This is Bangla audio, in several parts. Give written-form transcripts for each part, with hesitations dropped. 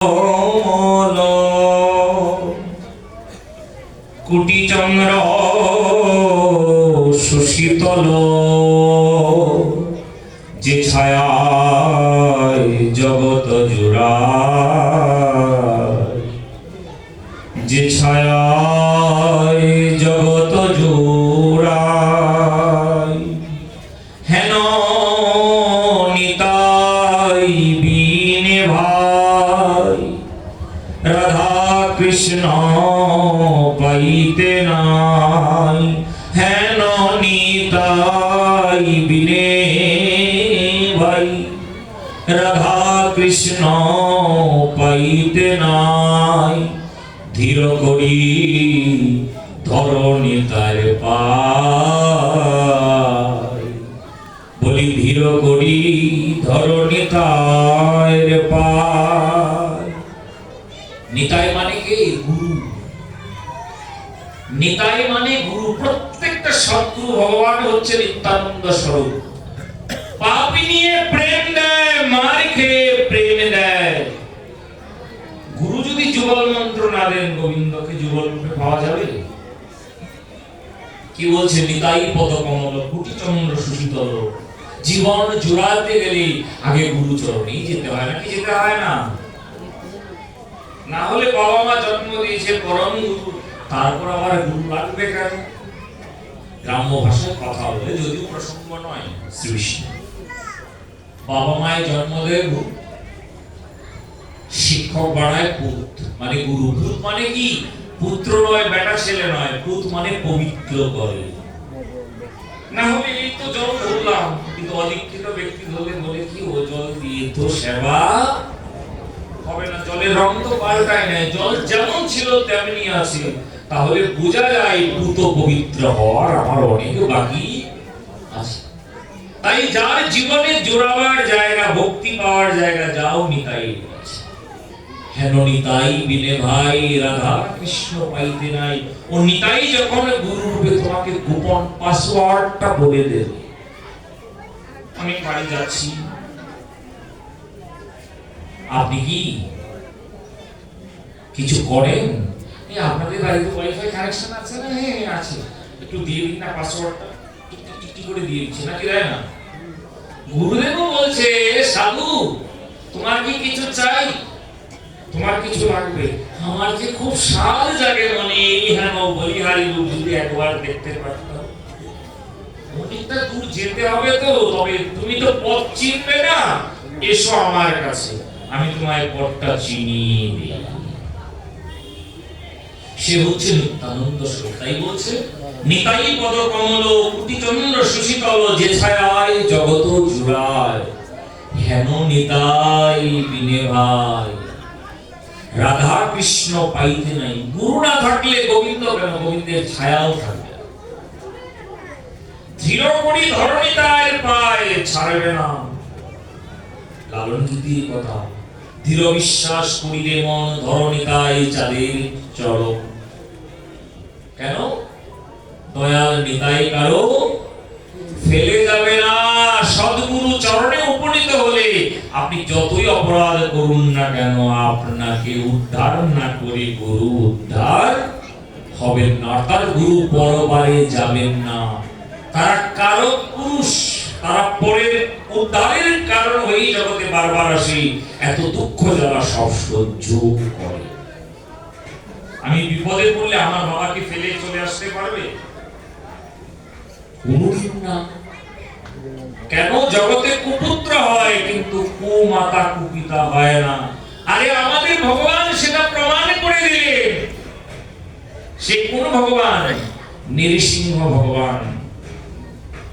কমল কুটিচন্দ্র সুশীতল যে ছায়ায় জগৎ জুড়ায়, যে ছায়ায় জগৎ জুড়ায়, হেন নিতাই বিনে ভাই রাধা কৃষ্ণ পাইতে নাই, হেন নিতাই বিনে ভাই রাধা কৃষ্ণ পাইতে নাই। ধীর করি ধরণী তার পায়, বলি ধীর করি ধরণী তার পায়। নিতাই মানে কে? গুরু। নিতাই মানে গুরু। প্রত্যেকটা সদ্গুরু ভগবান হচ্ছে নিত্যানন্দ স্বরূপ। পাপী নিয়ে প্রেম দেয়, মার খেয়ে প্রেম দেয়। গুরু যদি যুগল মন্ত্র না দেন, গোবিন্দকে যুগল রূপে পাওয়া যাবে? কি বলছে? নিতাই পদ কমল কুটিচন্দ্র সুশীতল। জীবন জুড়াতে গেলে আগে গুরু চরণেই যেতে হয়, নাকি যেতে হয় না? না হলে বাবা মা জন্ম দিয়েছে পরম গুরু, তারপর আবার গুরু লাগবে কেন? গ্রাম্য ভাষায় কথা বলে, যদিও প্রসঙ্গ নয়, শ্রীকৃষ্ণ বাবা মায়ের জন্ম দেয় গুরু, শিক্ষক বানায় পুত, মানে গুরু। পুত মানে কি? পুত্র নয়, বেটা ছেলে নয়। পুত মানে পবিত্র করে। না হলে এই তো জল ধরলাম, কিন্তু অদীক্ষিত ব্যক্তি ধরলে বলে কি ও জল দিয়ে তো সেবা হবে না। জলের রং তো পাল্টায় না, জল যেমন ছিল তেমনি আছে। তাহলে বোঝা যায় পুত পবিত্র হওয়ার আমার অনেক বাকি আছে। তাই যার জীবনে জোড়াবার জায়গা, ভক্তি পাওয়ার জায়গা, যাও নিতাই আছে। হেন নিতাই বিনে ভাই রাধা কৃষ্ণ পাইতে নাই। ও নিতাই যখন গুরু রূপে তোমাকে গোপন পাসওয়ার্ডটা বলে দেবে। আমি বাড়ি যাচ্ছি, আপনি কি কিছু করেন? আপনাদের বাড়িতে ওয়াইফাই কানেকশন আছে না? হ্যাঁ আছে, একটু দিয়ে দিন না পাসওয়ার্ডটা। টিকটিক করে দিয়ে দিচ্ছে, নাকি দেয় না? গুরুদেবও বলছে, সাধু তোমার কি কিছু চাই? তোমার কিছু লাগবে? আমার যে খুব সাল জাগে মনে, এই হেন বলিহারি রূপ যদি একবার দেখতে পারতাম। অনেকটা দূর যেতে হবে তো, তবে তুমি তো পথ চিনবে না, এসো আমার কাছে, আমি তোমায় পথটা চিনিয়ে দিই। সে হচ্ছে নিত্যানন্দ স্বরূপ। তাই বলছে নিতাই পদ কমল কুটিচন্দ্র সুশীতল যে ছায়ায় জগৎ জুড়ায়, হেন নিতাই বিনে ভাই রাধা কৃষ্ণ পাইতে নাই। গুরু না থাকলে গোবিন্দ কেন? গোবিন্দের ছায়াও থাকবে। ধীর করি ধরণী তার পায়, ছাড়বে না। লালন গীতির কথা, দৃঢ় বিশ্বাস করিলে মন ধরণী তাই চাঁদের চরণ। কেন? দয়াল নিতাই কারো ফেলে যাবে না। সদ্গুরু চরণে উপনীত হলে আপনি যতই অপরাধ করুন না কেন, আপনাকে উদ্ধার না করে গুরু উদ্ধার হবেন না। অর্থাৎ গুরু পরবারে যাবেন না। তারা কারক পুরুষ, তারা পরের উদ্ধারের কারণ হয়ে জগতে বারবার আসে, এত দুঃখ জ্বালা সব সহ্য করে। আমি বিপদে পড়লে আমার বাবাকে ফেলে চলে আসতে পারবে? কোনদিন না। কেন? জগতে কুপুত্র হয়, কিন্তু কুমাতা কুপিতা হয় না। আরে আমাদের ভগবান সেটা প্রমাণ করে দিলেন। সে কোন ভগবান? নৃসিংহ ভগবান।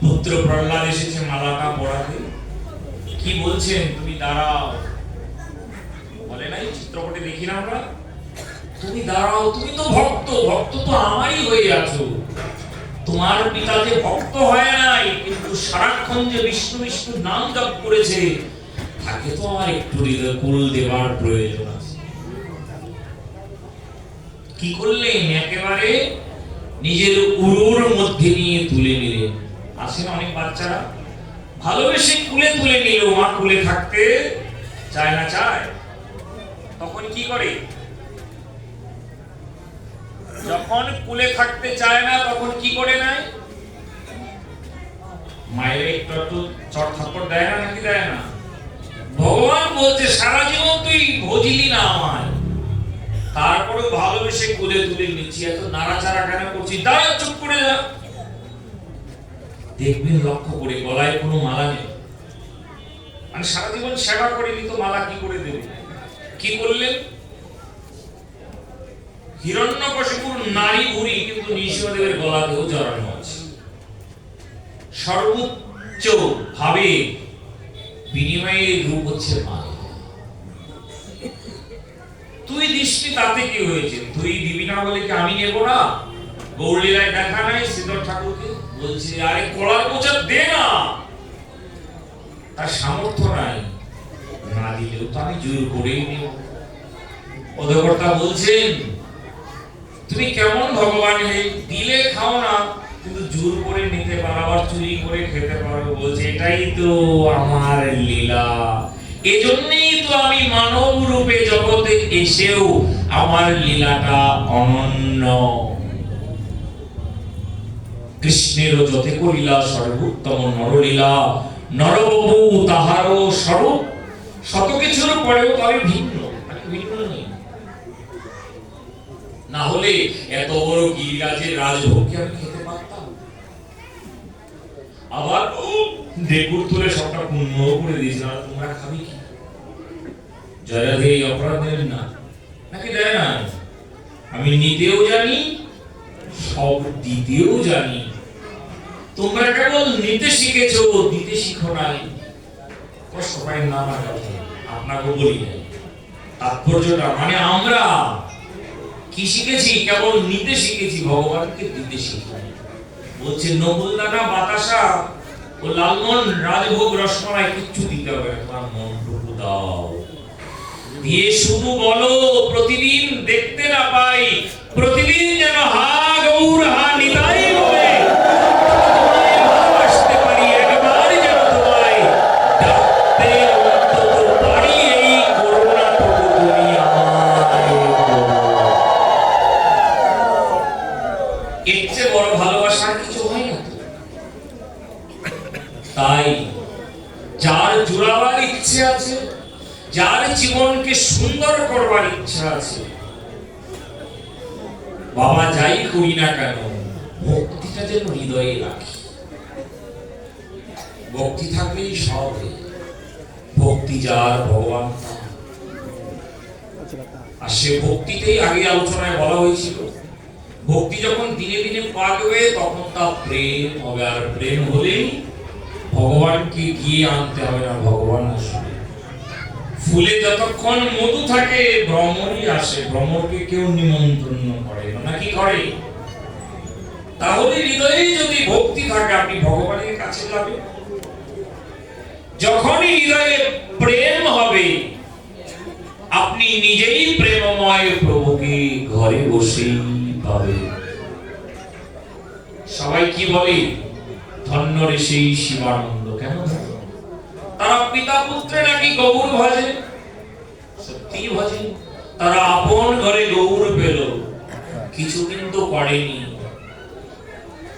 পুত্র প্রহ্লাদ এসেছে মালাটা পড়াতে, কি বলছেন? তুমি দাঁড়াও, বলে নাই চিত্রপটে দেখি না আমরা? তুমি দাঁড়াও, তুমি তো ভক্ত, ভক্ত তো আমারই হয়ে আছো। তোমার পিতা যে ভক্ত হয় নাই, কিন্তু সারাক্ষণ যে বিষ্ণু বিষ্ণু নাম জপ করেছে, তাকে তো আমার একটু কুল দেবার প্রয়োজন আছে। কি করলেন? একেবারে নিজের উরুর মধ্যে নিয়ে তুলে নিলেন। আসেন অনেক বাচ্চারা ভালোবেসে কুলে তুলে নিল, মা কুলে থাকতে চায় না, চায় তখন কি করে? যখন কুলে থাকতে চায় না তখন কি করে নেয়? মায়ের একটু চট থাপ্পড় দেয় না, নাকি দেয় না? ভগবান বলছে সারা জীবন তুই ভজিলি না আমায়, তারপরে ভালোবেসে কোলে তুলে নিচ্ছি, এত নাড়াচাড়া কেন করছিস? দাঁড়া, চুপ করে যা। দেখবেন লক্ষ্য করে গলায় কোনো মালা নেই, মানে সারা জীবন সেবা করেনি তো মালা কি করে দেবে? কি করলেন? হিরণ্যকশিপুর নারী ভুঁড়ি কিন্তু নৃসিংহদেবের গলাতেও জড়ানো আছে। সর্বোচ্চ ভাবে বিনিময়ের রূপ হচ্ছে মা। তুই দৃষ্টি তাতে কি হয়েছে? তুই দিবি না বলে কি আমি নেব না? গৌরলীলায় দেখা নাই শ্রীধর ঠাকুরকে বলছে আরে কলার মোচা দে না, তার সামর্থ্য নাই, না দিলেও তো আমি জোর করেই নেব। অধকর্তা বলছেন তুমি কেমন ভগবান হে, দিলে খাও না কিন্তু জোর করে নিতে পারো, আবার চুরি করে খেতে পারো। বলছে এটাই তো আমার লীলা, এজন্যই তো আমি মানব রূপে জগতে এসেও আমার লীলাটা অনন্য। কৃষ্ণেরও যতে করিলা সর্বোত্তম নরলীলা, নরবধূ তাহারও স্বরূপ শত কিছুর পরেও তবে ভিন্ন, ভিন্ন নেই। না হলে এত বড় গিরিরাজের রাজভোগকে আমি খেতে পারতাম? আবার ডেকুর তুলে সবটা পূর্ণ করে দিয়েছিলাম, তোমরা খাবি কি? জয়াধে এই অপরাধ দেবেন না, নাকি দেয় না? আমি নিতেও জানি, সব দিতেও জানি। তোমরা কেবল নিতে শিখেছো, দিতে শিখো নাই। কষ্ট পাই না আমার কাছে, আপনাকে বলি নাই। তাৎপর্যটা মানে আমরা কি শিখেছি? কেবল নিতে শিখেছি, ভগবানকে দিতে শিখি। বলছে নকুলদানা বাতাসা ও লালমোহন রাজভোগ রসমালাই কিচ্ছু দিতে হবে না, তোমার মনটুকু দাও, দিয়ে শুধু বলো প্রতিদিন দেখতে না পাই, প্রতিদিন যেন হা গৌর হা নিতাই বলে ভালোবাসতে পারি, একবার যেন তোমায় ডাকতে অন্তত পারি, এই করুণাটুকু তুমি আমায় করো। এর চেয়ে বড় ভালোবাসার কিছু হয় না। তাই যার জোড়াবার ইচ্ছে আছে, যার জীবনকে সুন্দর করবার ইচ্ছা আছে, বাবা যাই করি না কেন ভক্তিটা যেন হৃদয়ে রাখি। ভক্তি থাকলেই সব, ভক্তি যার ভগবান তার। আর সে ভক্তিতেই আগে আলোচনায় বলা হয়েছিল, ভক্তি যখন দিনে দিনে পাকবে তখন তা প্রেম হবে, আর প্রেম হলেই ভগবানকে গিয়ে আনতে হবে না, ভগবান আসবে। ফুলে যতক্ষণ মধু থাকে ভ্রমরই আসে, ভ্রমরকে কেউ নিমন্ত্রণ করে না, নাকি করে? তাহলে হৃদয়ে যদি ভক্তি থাকে আপনি ভগবানের কাছে যাবেন। যখনই হৃদয়ে প্রেম হবে আপনি নিজেই প্রেমময় প্রভুকে ঘরে বসেই পাবে। সবাই কি বলে? ধন্য রে সেই শিবানন্দ। কেন? তারা পিতা পুত্রে নাকি গৌর ভজে, সত্যি ভজে। তারা আপন ঘরে গৌর পেল, কিছু কিন্তু করেনি।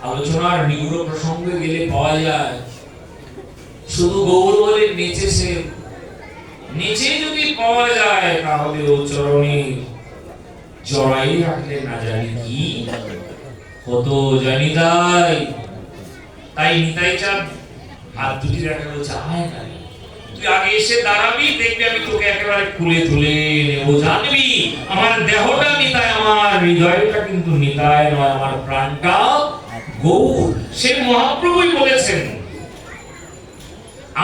আলোচনার নিগুড় প্রসঙ্গে গেলে পাওয়া যায় শুধু গৌর বলে নেচেছে, নেচে যদি পাওয়া যায় তাহলে ও চরণে জড়াই রাখলে না জানি কি হতো, জানি তাই। তাই নিতাই চাঁদ হাত দুটি রাখা বলছে আয় না, তুই আগে এসে দাঁড়াবি, দেখবি আমি তোকে একেবারে খুলে তুলে নেবো। জানবি আমার দেহটা নিতাই, আমার হৃদয়টা কিন্তু নিতাই নয়, আমার প্রাণটা গৌর। সে মহাপ্রভুই বলেছেন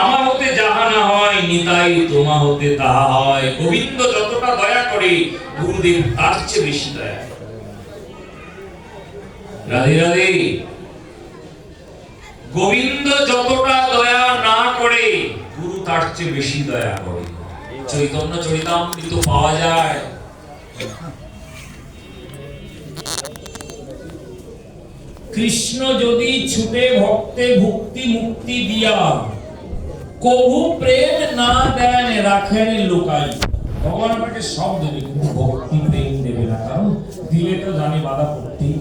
আমার হতে যাহা না হয় নিতাই তোমা হতে তাহা হয়। গোবিন্দ যতটা দয়া করে গুরুদেব তার চেয়ে বেশি দয়া। রাধে রাধে। গোবিন্দ যতটা দয়া না করে গুরু তার চেয়ে বেশি দয়া করে। চৈতন্য চরিতামৃত পাওয়া যায়। কৃষ্ণ যদি ছুটে ভক্তে ভক্তি মুক্তি দিয়া, কভু প্রেম না দেন রাখেন লুকাই। ভগবান আপনাকে সব দেবে, কিন্তু ভক্তি প্রেম দেবে না, কারণ দিলে তো জানি বাধা পড়তেই